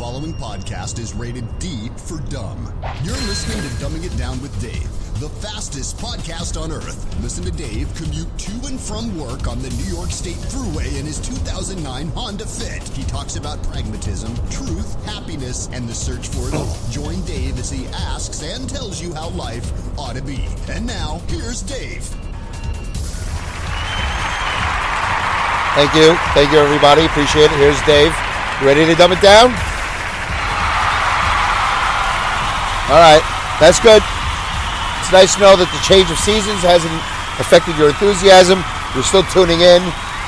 following podcast is rated D for dumb. You're listening to Dumbing It Down with Dave, the fastest podcast on earth. Listen to Dave commute to and from work on the New York State Thruway in his 2009 Honda Fit. He talks about pragmatism, truth, happiness, and the search for it all. Join Dave as he asks and tells you how life ought to be. And now, here's Dave. Thank you, everybody. Appreciate it. Here's Dave. You ready to dumb it down? All right, that's good. It's nice to know that the change of seasons hasn't affected your enthusiasm. You're still tuning in,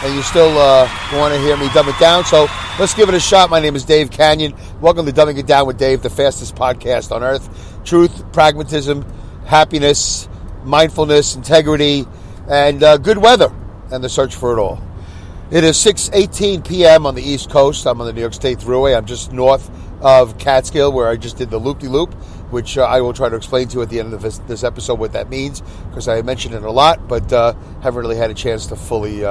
and you still want to hear me dumb it down. So let's give it a shot. My name is Dave Canyon. Welcome to Dumbing It Down with Dave, the fastest podcast on earth. Truth, pragmatism, happiness, mindfulness, integrity, and good weather, and the search for it all. It is 6:18 p.m. on the East Coast. I'm on the New York State Thruway. I'm just north of Catskill, where I just did the loop-de-loop, which I will try to explain to you at the end of this episode what that means, because I mentioned it a lot, but haven't really had a chance to fully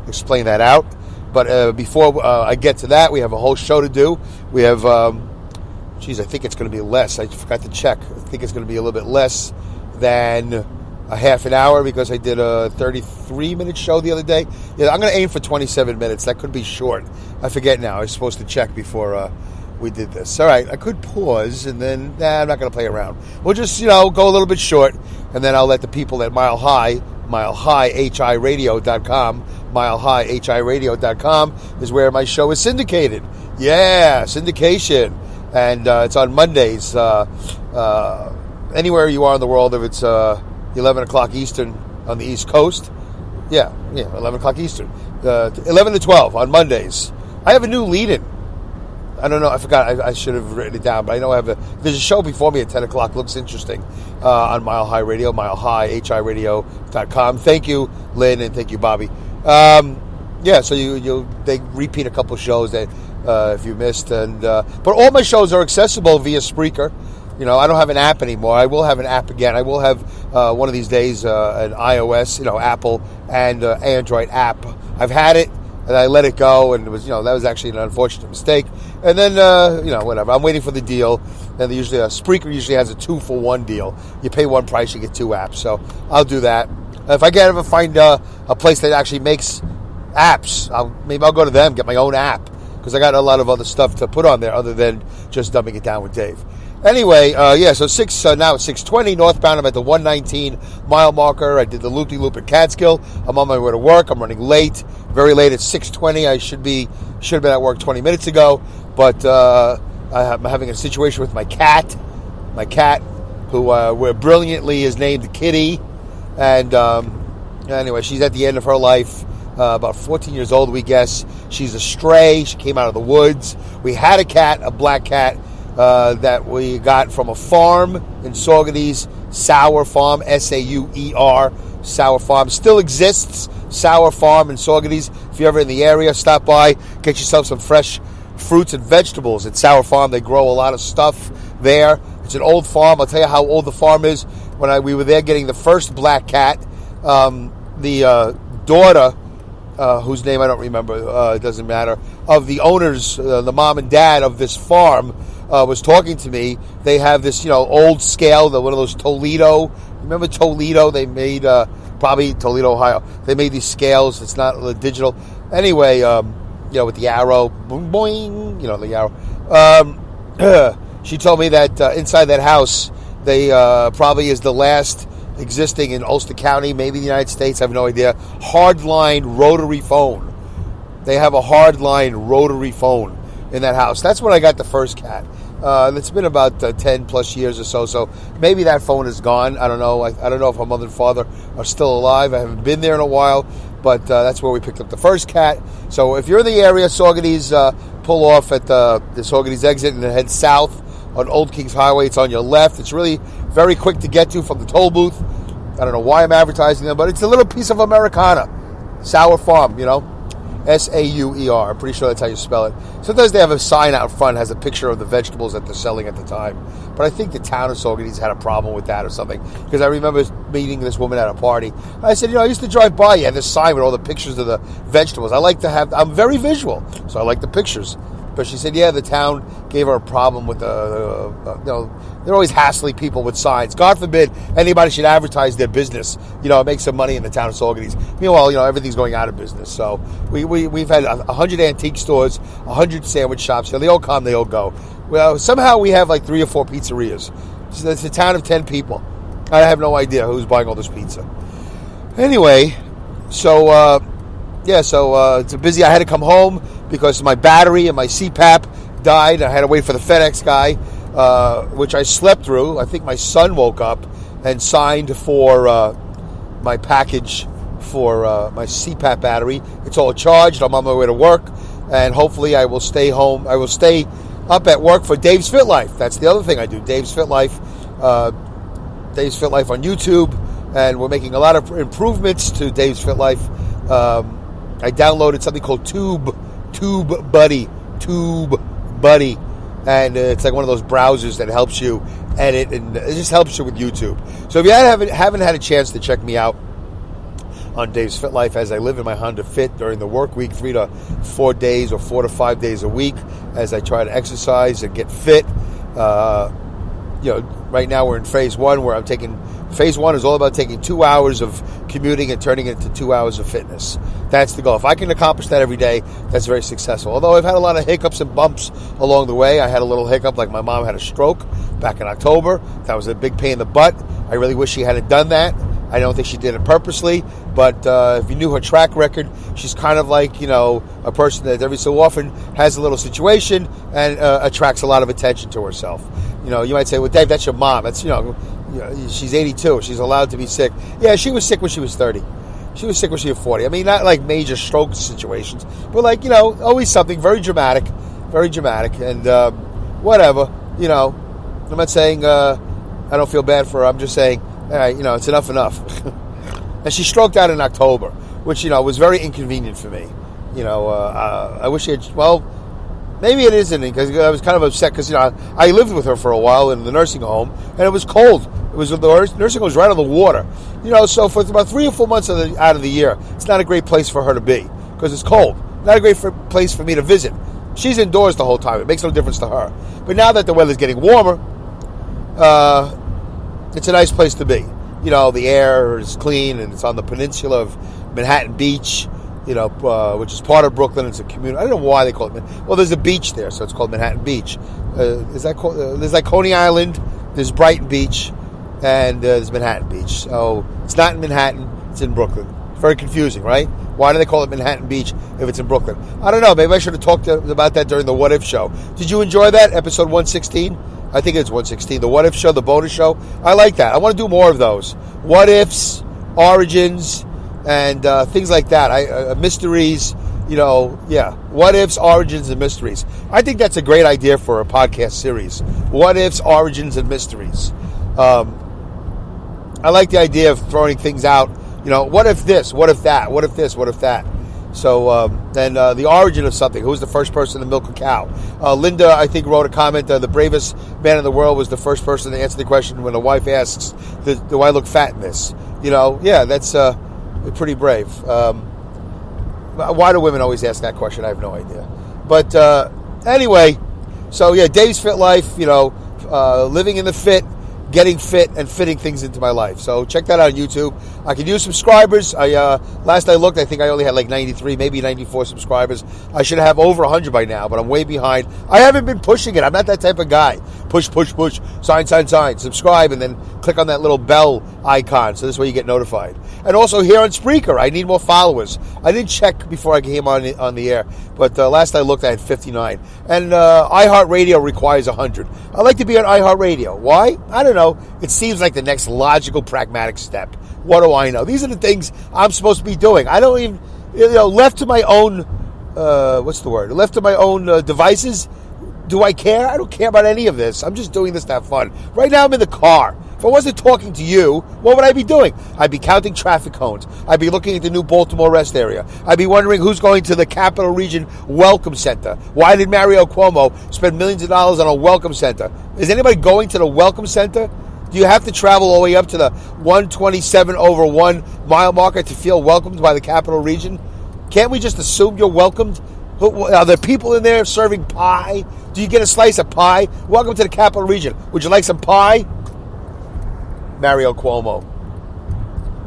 explain that out. But before I get to that, we have a whole show to do. We have, I think it's going to be less. I forgot to check. I think it's going to be a little bit less than a half an hour, because I did a 33-minute show the other day. Yeah, I'm going to aim for 27 minutes. That could be short. I forget now. I was supposed to check before we did this. All right, I could pause, and then I'm not going to play around. We'll just, go a little bit short, and then I'll let the people at Mile High, HiRadio.com, HiRadio.com is where my show is syndicated. Yeah, syndication. And it's on Mondays. Anywhere you are in the world, if it's 11 o'clock Eastern on the East Coast. Yeah, 11 o'clock Eastern. 11 to 12 on Mondays. I have a new lead-in. I don't know. I forgot. I should have written it down, but I know there's a show before me at 10 o'clock. Looks interesting on Mile High Radio, HiRadio.com. Thank you, Lynn, and thank you, Bobby. So they repeat a couple shows that if you missed. But all my shows are accessible via Spreaker. I don't have an app anymore. I will have an app again. I will have one of these days an iOS, Apple and Android app. I've had it and I let it go, and it was, that was actually an unfortunate mistake. And then, whatever. I'm waiting for the deal. And Spreaker usually has a 2-for-1 deal. You pay one price, you get two apps. So I'll do that. If I can ever find a place that actually makes apps, maybe I'll go to them, get my own app, because I got a lot of other stuff to put on there other than just dumbing it down with Dave. Anyway, so now it's 6:20 northbound. I'm at the 119 mile marker. I did the loop-de-loop at Catskill. I'm on my way to work. I'm running late, very late. It's 6:20. I should have been at work 20 minutes ago, but I'm having a situation with my cat. My cat, who brilliantly is named Kitty, and anyway, she's at the end of her life. About 14 years old, we guess. She's a stray. She came out of the woods. We had a cat, a black cat, that we got from a farm in Saugerties, Sauer Farm, Sauer, Sauer Farm. Still exists, Sauer Farm in Saugerties. If you're ever in the area, stop by, get yourself some fresh fruits and vegetables at Sauer Farm. They grow a lot of stuff there. It's an old farm. I'll tell you how old the farm is. When we were there getting the first black cat, the daughter, whose name I don't remember, it doesn't matter, of the owners, the mom and dad of this farm, was talking to me. They have this, old scale, one of those Toledo. Remember Toledo? They made, probably Toledo, Ohio. They made these scales. It's not digital. Anyway, with the arrow, boing, boing, the arrow. She told me that inside that house, they probably is the last existing in Ulster County, maybe the United States, I have no idea, hardline rotary phone. They have a hardline rotary phone in that house. That's when I got the first cat. It's been about 10 plus years or so maybe that phone is gone. I don't know. I don't know if her mother and father are still alive. I haven't been there in a while, but that's where we picked up the first cat. So if you're in the area, Saugerties, pull off at the Saugerties exit and head south on Old Kings Highway. It's on your left. It's really very quick to get to from the toll booth. I don't know why I'm advertising them, but it's a little piece of Americana. Sauer Farm, Sauer. I'm pretty sure that's how you spell it. Sometimes they have a sign out front that has a picture of the vegetables that they're selling at the time. But I think the town of Saugerties had a problem with that or something, because I remember meeting this woman at a party. I said, I used to drive by you, and this sign with all the pictures of the vegetables. I'm very visual, so I like the pictures. But she said, yeah, the town gave her a problem with they're always hassling people with signs. God forbid anybody should advertise their business, make some money in the town of Saugerties. Meanwhile, everything's going out of business. So we've had 100 antique stores, 100 sandwich shops. They all come, they all go. Well, somehow we have like 3 or 4 pizzerias. So it's a town of 10 people. I have no idea who's buying all this pizza. Anyway, so it's busy. I had to come home because my battery and my CPAP died. I had to wait for the FedEx guy, which I slept through. I think my son woke up and signed for my package for my CPAP battery. It's all charged. I'm on my way to work, and hopefully I will stay home. I will stay up at work for Dave's Fit Life. That's the other thing I do, Dave's Fit Life. Dave's Fit Life on YouTube, and we're making a lot of improvements to Dave's Fit Life. I downloaded something called Tube Buddy, and it's like one of those browsers that helps you edit, and it just helps you with YouTube. So if you haven't had a chance to check me out on Dave's Fit Life as I live in my Honda Fit during the work week, 3 to 4 days or 4 to 5 days a week, as I try to exercise and get fit. Right now we're in phase 1, where phase 1 is all about taking 2 hours of commuting and turning it into 2 hours of fitness. That's the goal. If I can accomplish that every day, that's very successful. Although I've had a lot of hiccups and bumps along the way. I had a little hiccup, like my mom had a stroke back in October. That was a big pain in the butt. I really wish she hadn't done that. I don't think she did it purposely, but if you knew her track record, she's kind of like, a person that every so often has a little situation and attracts a lot of attention to herself. You might say, well, Dave, that's your mom. That's, she's 82. She's allowed to be sick. Yeah, she was sick when she was 30. She was sick when she was 40. I mean, not like major stroke situations, but like, always something very dramatic, and whatever, I'm not saying I don't feel bad for her. I'm just saying, all right, it's enough. And she stroked out in October, which, was very inconvenient for me. I wish maybe it isn't, because I was kind of upset because, I lived with her for a while in the nursing home, and it was cold. It was, the nursing home was right on the water. So for about 3 or 4 months out of the year, it's not a great place for her to be because it's cold. Not a great place for me to visit. She's indoors the whole time. It makes no difference to her. But now that the weather's getting warmer, it's a nice place to be. The air is clean, and it's on the peninsula of Manhattan Beach, which is part of Brooklyn. It's a community. I don't know why they call it. Well, there's a beach there, so it's called Manhattan Beach. There's like Coney Island, there's Brighton Beach, and there's Manhattan Beach. So it's not in Manhattan, it's in Brooklyn. It's very confusing, right? Why do they call it Manhattan Beach if it's in Brooklyn? I don't know. Maybe I should have talked about that during the What If show. Did you enjoy that, episode 116? I think it's 116. The What If show, the bonus show. I like that. I want to do more of those. What Ifs, Origins, and things like that. Mysteries, What Ifs, Origins, and Mysteries. I think that's a great idea for a podcast series. What Ifs, Origins, and Mysteries. I like the idea of throwing things out. What if this? What if that? What if this? What if that? So then the origin of something. Who was the first person to milk a cow? Linda, I think, wrote a comment. The bravest man in the world was the first person to answer the question when a wife asks, do I look fat in this? Yeah, that's pretty brave. Why do women always ask that question? I have no idea. But anyway, so yeah, Dave's Fit Life, living in the fit, getting fit, and fitting things into my life. So check that out on YouTube. I can use subscribers. Last I looked, I think I only had like 93, maybe 94 subscribers. I should have over 100 by now, but I'm way behind. I haven't been pushing it. I'm not that type of guy. Push, sign, subscribe, and then click on that little bell icon, so this way you get notified. And also here on Spreaker, I need more followers. I didn't check before I came on the air, but last I looked, I had 59. And iHeartRadio requires 100. I like to be on iHeartRadio. Why? I don't know. It seems like the next logical, pragmatic step. What do I know? These are the things I'm supposed to be doing. I don't even, left to my own, left to my own devices, do I care? I don't care about any of this. I'm just doing this to have fun. Right now I'm in the car. If I wasn't talking to you, what would I be doing? I'd be counting traffic cones. I'd be looking at the new Baltimore rest area. I'd be wondering who's going to the Capital Region Welcome Center. Why did Mario Cuomo spend millions of dollars on a Welcome Center? Is anybody going to the Welcome Center? Do you have to travel all the way up to the 127/1 mile marker to feel welcomed by the Capital Region? Can't we just assume you're welcomed Are there people in there serving pie? Do you get a slice of pie? Welcome to the Capital Region. Would you like some pie? Mario Cuomo.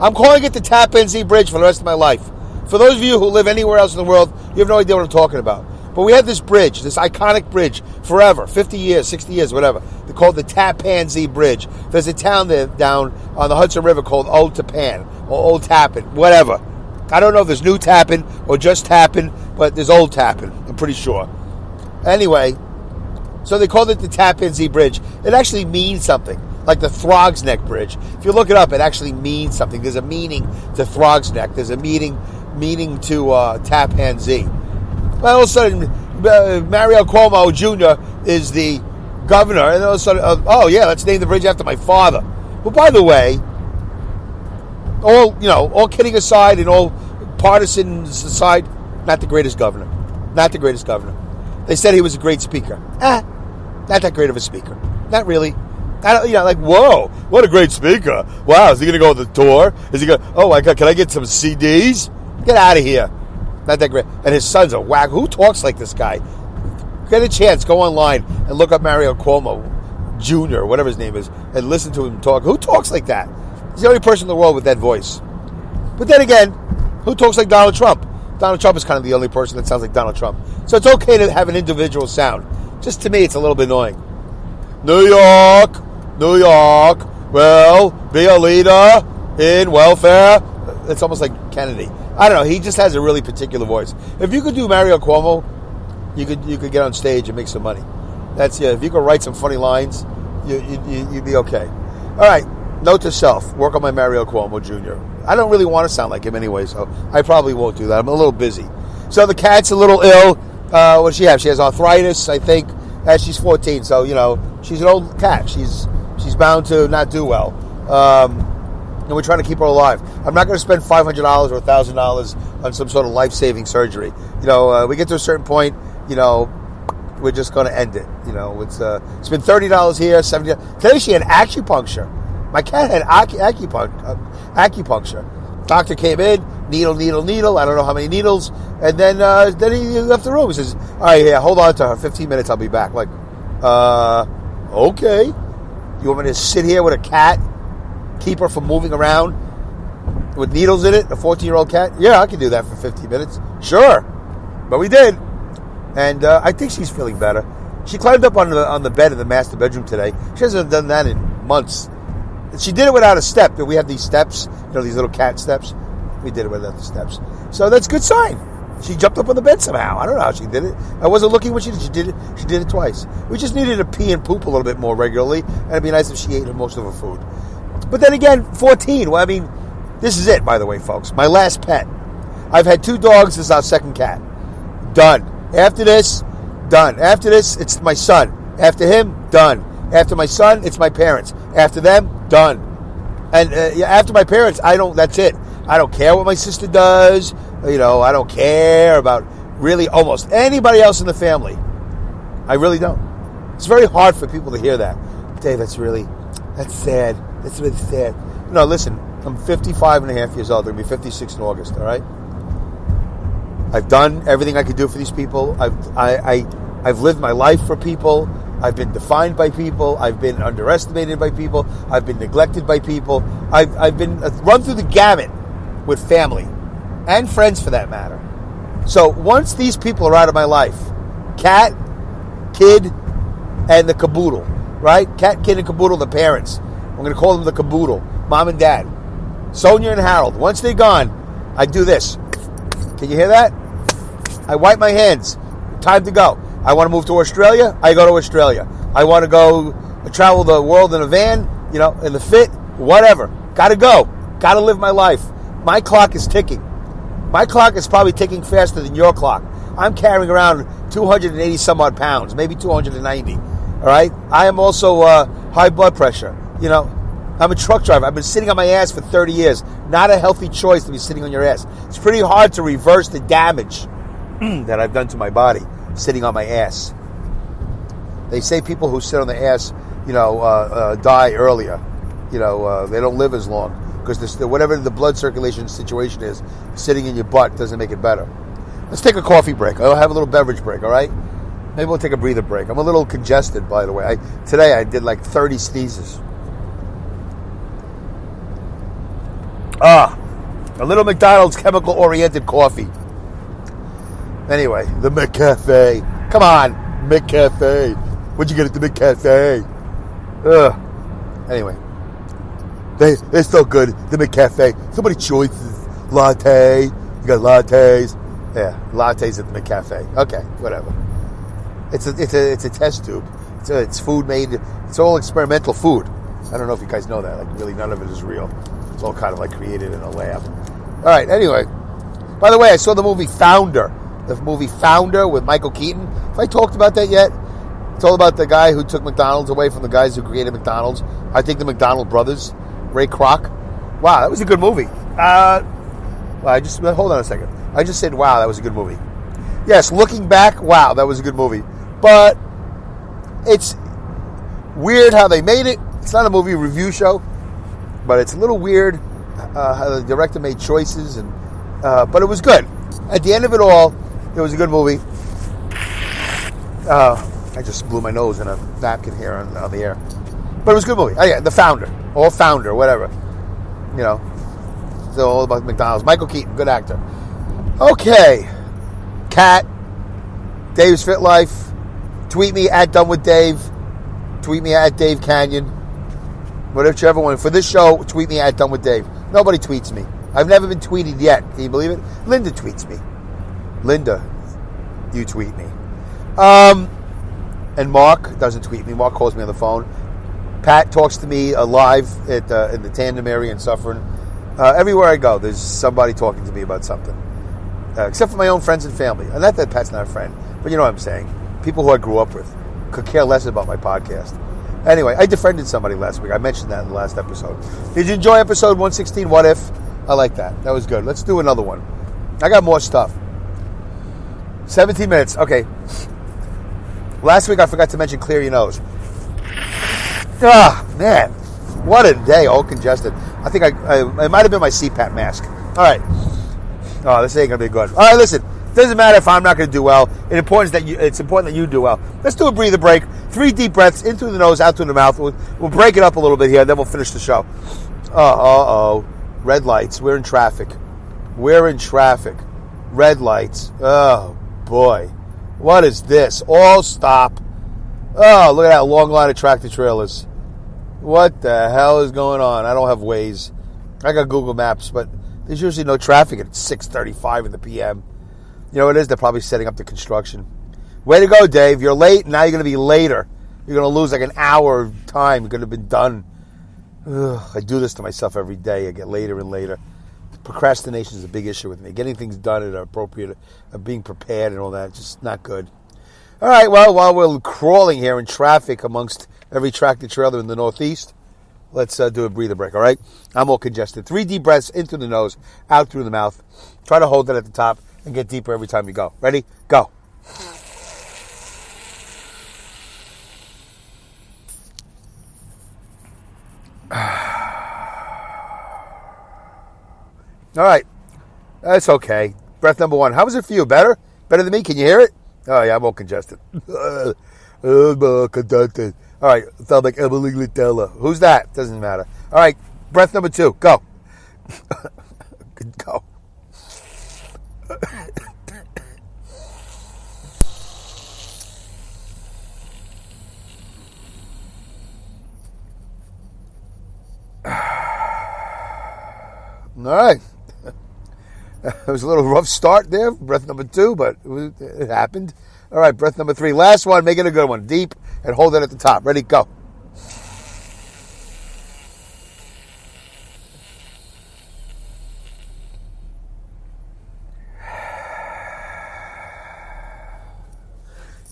I'm calling it the Tappan Zee Bridge for the rest of my life. For those of you who live anywhere else in the world, you have no idea what I'm talking about. But we had this bridge, this iconic bridge, forever, 50 years, 60 years, whatever. They're called the Tappan Zee Bridge. There's a town there down on the Hudson River called Old Tappan, or Old Tappan, whatever. I don't know if there's New Tappan or just Tappan, but there's Old Tappan, I'm pretty sure. Anyway, so they called it the Tappan Zee Bridge. It actually means something, like the Throgs Neck Bridge. If you look it up, it actually means something. There's a meaning to Throgs Neck. There's a meaning to Tappan Zee. Well, all of a sudden, Mario Cuomo Jr. is the governor, and all of a sudden, oh yeah, let's name the bridge after my father. Well, by the way, all kidding aside and all partisans aside, not the greatest governor. Not the greatest governor. They said he was a great speaker. Not that great of a speaker. Not really. Whoa, what a great speaker. Wow, is he going to go on the tour? Is he going, oh my God, can I get some CDs? Get out of here. Not that great. And his son's a whack. Who talks like this guy? Get a chance, go online and look up Mario Cuomo Jr., whatever his name is, and listen to him talk. Who talks like that? He's the only person in the world with that voice. But then again, who talks like Donald Trump? Donald Trump is kind of the only person that sounds like Donald Trump. So it's okay to have an individual sound. Just to me, it's a little bit annoying. New York, well, be a leader in welfare. It's almost like Kennedy. I don't know. He just has a really particular voice. If you could do Mario Cuomo, you could get on stage and make some money. That's If you could write some funny lines, you'd be okay. All right. Note to self: work on my Mario Cuomo Jr. I don't really want to sound like him anyway, so I probably won't do that. I'm a little busy. So the cat's a little ill. What does she have? She has arthritis, I think. She's 14, so she's an old cat. She's bound to not do well. And we're trying to keep her alive. I'm not going to spend $500 or $1,000 on some sort of life-saving surgery. We get to a certain point, we're just going to end it. It's been $30 here, $70. Today she had acupuncture. My cat had acupuncture. Doctor came in, needle. I don't know how many needles, and then he left the room. He says, "All right, yeah, hold on to her. 15 minutes, I'll be back." Like, okay. You want me to sit here with a cat? Keep her from moving around with needles in it, a 14-year-old cat? Yeah, I can do that for 15 minutes. Sure. But we did. And I think she's feeling better. She climbed up on the bed in the master bedroom today. She hasn't done that in months. She did it without a step. We have these steps, these little cat steps. We did it without the steps. So that's a good sign. She jumped up on the bed somehow. I don't know how she did it. I wasn't looking when she did it. She did it twice. We just needed to pee and poop a little bit more regularly, and it'd be nice if she ate most of her food. But then again, 14. Well, this is it, by the way, folks. My last pet. I've had 2 dogs. This is our second cat. Done. After this, done. After this, it's my son. After him, done. After my son, it's my parents. After them, done. And after my parents, that's it. I don't care what my sister does. I don't care about really almost anybody else in the family. I really don't. It's very hard for people to hear that. Dave, that's sad. That's really sad. No, listen, I'm 55 and a half years old. I'm going to be 56 in August, all right? I've done everything I could do for these people. I've lived my life for people. I've been defined by people. I've been underestimated by people. I've been neglected by people. I've been run through the gamut with family and friends, for that matter. So once these people are out of my life, cat, kid, and the caboodle, right? Cat, kid, and caboodle, the parents. I'm going to call them the caboodle, mom and dad. Sonia and Harold. Once they're gone, I do this. Can you hear that? I wipe my hands. Time to go. I want to move to Australia, I go to Australia. I want to go travel the world in a van, in the Fit, whatever. Got to go. Got to live my life. My clock is ticking. My clock is probably ticking faster than your clock. I'm carrying around 280 some odd pounds, maybe 290. All right? I am also high blood pressure. I'm a truck driver. I've been sitting on my ass for 30 years. Not a healthy choice to be sitting on your ass. It's pretty hard to reverse the damage that I've done to my body sitting on my ass. They say people who sit on the ass, die earlier. They don't live as long because whatever the blood circulation situation is, sitting in your butt doesn't make it better. Let's take a coffee break. I'll have a little beverage break, all right? Maybe we'll take a breather break. I'm a little congested, by the way. Today I did like 30 sneezes. A little McDonald's chemical-oriented coffee. Anyway, the McCafe. Come on, McCafe. What'd you get at the McCafe? Anyway, they're so good. The McCafe. So many choices. Latte. You got lattes. Yeah, lattes at the McCafe. Okay, whatever. It's a test tube. It's food made. It's all experimental food. I don't know if you guys know that. Like, really, none of it is real. It's all kind of like created in a lab. All right. Anyway, by the way, I saw the movie Founder. The movie Founder with Michael Keaton. Have I talked about that yet? It's all about the guy who took McDonald's away from the guys who created McDonald's. I think the McDonald brothers, Ray Kroc. Wow, that was a good movie. Hold on a second. I just said, wow, that was a good movie. Yes, looking back, wow, that was a good movie. But it's weird how they made it. It's not a movie review show, but it's a little weird how the director made choices, but it was good. At the end of it all, it was a good movie. I just blew my nose in a napkin here on the air. But it was a good movie. Oh, yeah, The Founder. Or Founder, whatever. You know, it's all about McDonald's. Michael Keaton, good actor. Okay. Cat. Dave's Fit Life. Tweet me at Done With Dave. Tweet me at Dave Canyon. Whichever one. For this show, tweet me at Done With Dave. Nobody tweets me. I've never been tweeted yet. Can you believe it? Linda tweets me. Linda, you tweet me. And Mark doesn't tweet me. Mark calls me on the phone. Pat talks to me live in the Tandem area in Suffern. Everywhere I go, there's somebody talking to me about something. Except for my own friends and family. And not that Pat's not a friend, but you know what I'm saying. People who I grew up with could care less about my podcast. Anyway, I defriended somebody last week. I mentioned that in the last episode. Did you enjoy episode 116, What If? I like that. That was good. Let's do another one. I got more stuff. 17 minutes. Okay. Last week I forgot to mention clear your nose. Ah, man. What a day. All congested. I think it might have been my CPAP mask. All right. Oh, this ain't going to be good. All right, listen. Doesn't matter if I'm not going to do well. It's important that you do well. Let's do a breather break. 3 deep breaths in through the nose, out through the mouth. We'll break it up a little bit here, then we'll finish the show. Red lights. We're in traffic. Red lights. Oh, boy. What is this? All stop. Oh, look at that long line of tractor trailers. What the hell is going on? I don't have Waze. I got Google Maps, but there's usually no traffic at 6:35 in the p.m. You know what it is? They're probably setting up the construction. Way to go, Dave. You're late. Now you're going to be later. You're going to lose like an hour of time. You could have been done. Ugh, I do this to myself every day. I get later and later. Procrastination is a big issue with me. Getting things done at appropriate, being prepared and all that, just not good. All right, well, while we're crawling here in traffic amongst every tractor trailer in the Northeast, let's do a breather break, all right? I'm all congested. 3 deep breaths in through the nose, out through the mouth. Try to hold it at the top and get deeper every time you go. Ready? Go. All right. That's okay. Breath number 1. How was it for you? Better? Better than me? Can you hear it? Oh, yeah, I'm all congested. All right. It felt like Emily Litella. Who's that? Doesn't matter. All right. Breath number 2. Go. Go. All right. It was a little rough start there, breath number 2, but it happened. All right, breath number 3. Last one, make it a good one. Deep, and hold it at the top. Ready, go.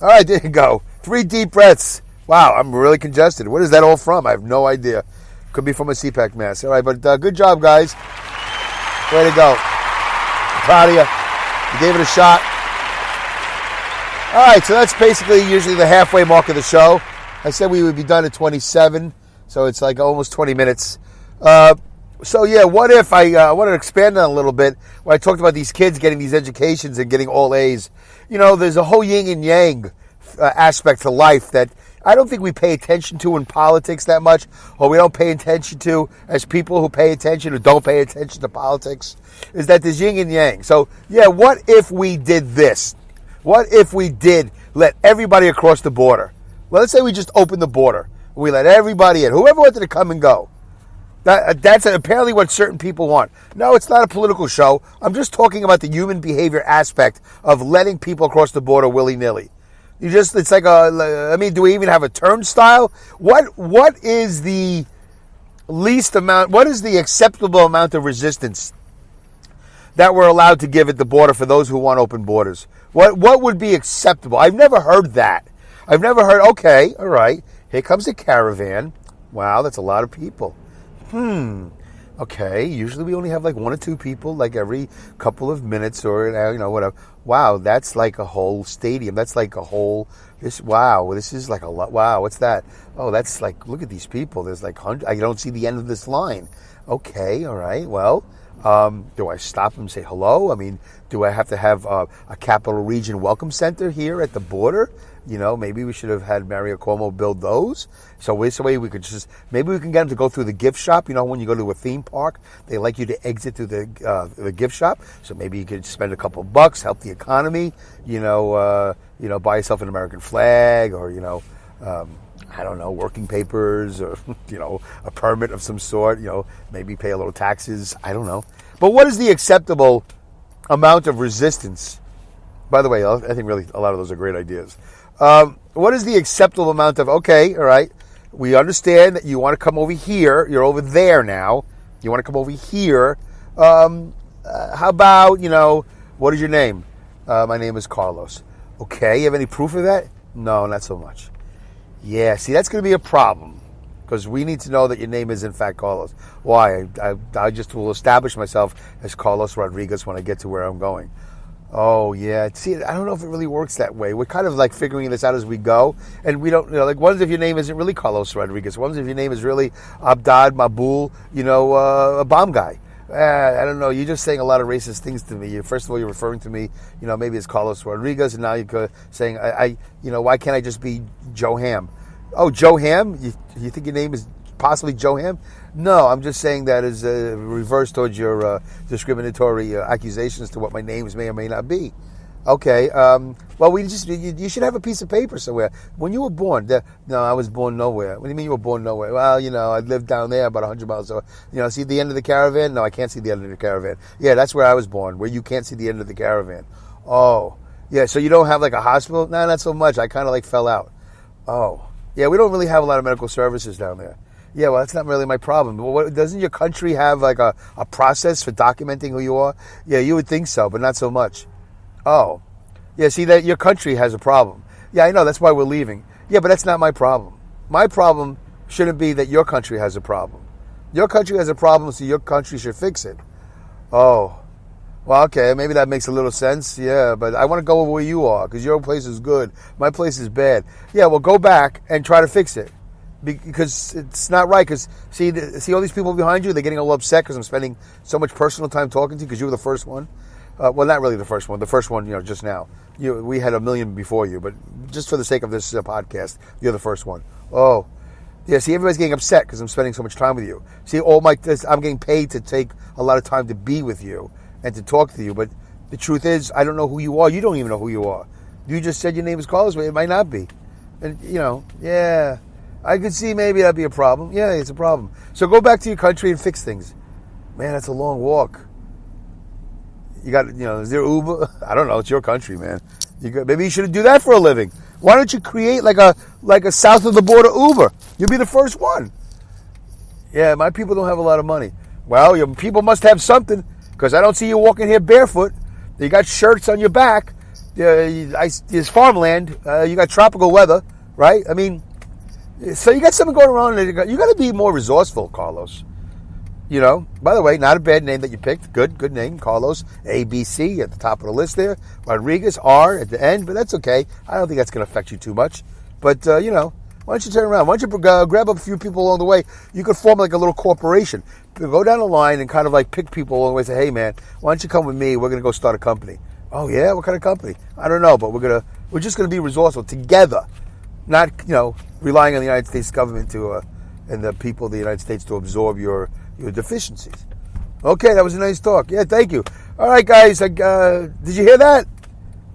All right, there you go. 3 deep breaths. Wow, I'm really congested. What is that all from? I have no idea. Could be from a CPAC mask. All right, but good job, guys. Way to go. Proud of you. You gave it a shot. All right, so that's basically usually the halfway mark of the show. I said we would be done at 27, so it's like almost 20 minutes. So yeah, what if I want to expand on a little bit when I talked about these kids getting these educations and getting all A's. You know, there's a whole yin and yang aspect to life that I don't think we pay attention to in politics that much, or we don't pay attention to as people who pay attention or don't pay attention to politics, is that there's yin and yang. So yeah, what if we did this? What if we did let everybody across the border? Well, let's say we just opened the border. We let everybody in, whoever wanted to come and go. That's apparently what certain people want. No, it's not a political show. I'm just talking about the human behavior aspect of letting people across the border willy-nilly. It's like do we even have a turnstile? What is the least amount, what is the acceptable amount of resistance that we're allowed to give at the border for those who want open borders? What would be acceptable? I've never heard that. I've never heard, okay, all right, here comes a caravan. Wow, that's a lot of people. Okay, usually we only have like one or two people like every couple of minutes or, whatever. Wow, that's like a whole stadium. That's like a whole, this is like a lot. Wow, what's that? Oh, that's like, look at these people. There's like hundreds. I don't see the end of this line. Okay, all right, well, do I stop and say hello? I mean, do I have to have a Capital Region Welcome Center here at the border? Maybe we should have had Mario Cuomo build those. So this way we could maybe we can get them to go through the gift shop. When you go to a theme park, they like you to exit through the gift shop. So maybe you could spend a couple of bucks, help the economy. Buy yourself an American flag, or I don't know, working papers, or a permit of some sort. Maybe pay a little taxes. I don't know. But what is the acceptable amount of resistance? By the way, I think really a lot of those are great ideas. What is the acceptable amount of, okay, all right, we understand that you want to come over here. You're over there now. You want to come over here. How about, what is your name? My name is Carlos. Okay, you have any proof of that? No, not so much. Yeah, see, that's going to be a problem, because we need to know that your name is in fact Carlos. Why? I just will establish myself as Carlos Rodriguez when I get to where I'm going. Oh, yeah. See, I don't know if it really works that way. We're kind of like figuring this out as we go. And we don't, what if your name isn't really Carlos Rodriguez? What if your name is really Abdad Mabul, a bomb guy? I don't know. You're just saying a lot of racist things to me. First of all, you're referring to me, maybe it's Carlos Rodriguez. And now you're saying, why can't I just be Joe Ham? Oh, Joe Ham? You think your name is possibly Joe Ham? No, I'm just saying that as a reverse towards your discriminatory accusations to what my names may or may not be. Okay, well, you should have a piece of paper somewhere. When you were born, no, I was born nowhere. What do you mean you were born nowhere? Well, I lived down there about 100 miles away. See the end of the caravan? No, I can't see the end of the caravan. Yeah, that's where I was born, where you can't see the end of the caravan. Oh, yeah, so you don't have like a hospital? No, not so much. I kind of like fell out. Oh, yeah, we don't really have a lot of medical services down there. Yeah, well, that's not really my problem. Well, doesn't your country have like a process for documenting who you are? Yeah, you would think so, but not so much. Oh, yeah, see, that your country has a problem. Yeah, I know, that's why we're leaving. Yeah, but that's not my problem. My problem shouldn't be that your country has a problem. Your country has a problem, so your country should fix it. Oh, well, okay, maybe that makes a little sense. Yeah, but I want to go where you are, because your place is good. My place is bad. Yeah, well, go back and try to fix it. Because it's not right. Because see all these people behind you, they're getting all upset because I'm spending so much personal time talking to you because you were the first one. Well, not really the first one. The first one, just now. We had 1 million before you, but just for the sake of this podcast, you're the first one. Oh, yeah. See, everybody's getting upset because I'm spending so much time with you. See, I'm getting paid to take a lot of time to be with you and to talk to you. But the truth is, I don't know who you are. You don't even know who you are. You just said your name is Carlos, but it might not be. And yeah. I could see maybe that'd be a problem. Yeah, it's a problem. So go back to your country and fix things. Man, that's a long walk. You got, is there Uber? I don't know. It's your country, man. Maybe you should do that for a living. Why don't you create like a south of the border Uber? You'll be the first one. Yeah, my people don't have a lot of money. Well, your people must have something, because I don't see you walking here barefoot. You got shirts on your back. There's farmland. You got tropical weather, right? I mean, so you got something going on. You got to be more resourceful, Carlos. By the way, not a bad name that you picked. Good name, Carlos. ABC at the top of the list there. Rodriguez, R at the end, but that's okay. I don't think that's going to affect you too much. But, Why don't you turn around? Why don't you grab up a few people along the way? You could form like a little corporation. Go down the line and kind of like pick people along the way and say, hey, man, why don't you come with me? We're going to go start a company. Oh, yeah? What kind of company? I don't know, but we're just going to be resourceful together, not, relying on the United States government and the people of the United States to absorb your deficiencies. Okay, that was a nice talk. Yeah, thank you. All right, guys, did you hear that?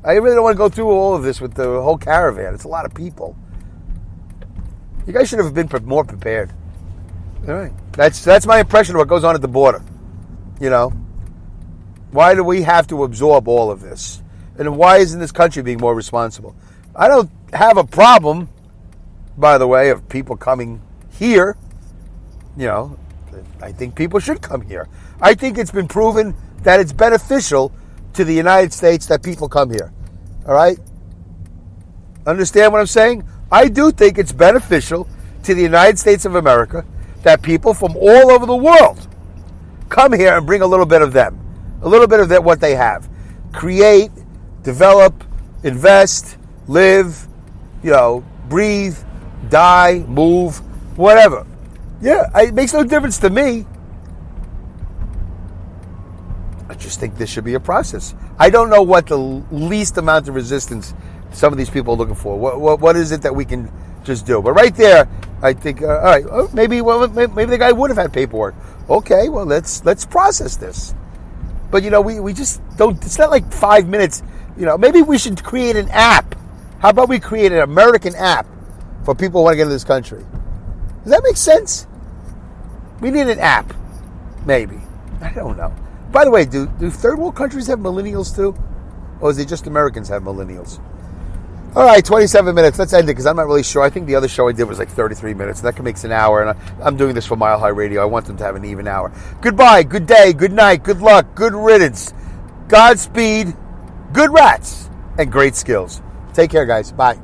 I really don't want to go through all of this with the whole caravan. It's a lot of people. You guys should have been more prepared. All right. That's my impression of what goes on at the border. Why do we have to absorb all of this? And why isn't this country being more responsible? I don't have a problem, by the way, of people coming here. I think people should come here. I think it's been proven that it's beneficial to the United States that people come here. All right? Understand what I'm saying? I do think it's beneficial to the United States of America that people from all over the world come here and bring a little bit of them, a little bit of what they have. Create, develop, invest, live, breathe, die, move, whatever. Yeah, it makes no difference to me. I just think this should be a process. I don't know what the least amount of resistance some of these people are looking for. What is it that we can just do? But right there, I think, all right, maybe the guy would have had paperwork. Okay, well, let's process this. But, we just don't, it's not like 5 minutes. Maybe we should create an app. How about we create an American app for people who want to get into this country? Does that make sense? We need an app. Maybe. I don't know. By the way, do third world countries have millennials too? Or is it just Americans have millennials? All right, 27 minutes. Let's end it because I'm not really sure. I think the other show I did was like 33 minutes. And that makes an hour. And I'm doing this for Mile High Radio. I want them to have an even hour. Goodbye, good day, good night, good luck, good riddance, Godspeed, good rats, and great skills. Take care, guys. Bye.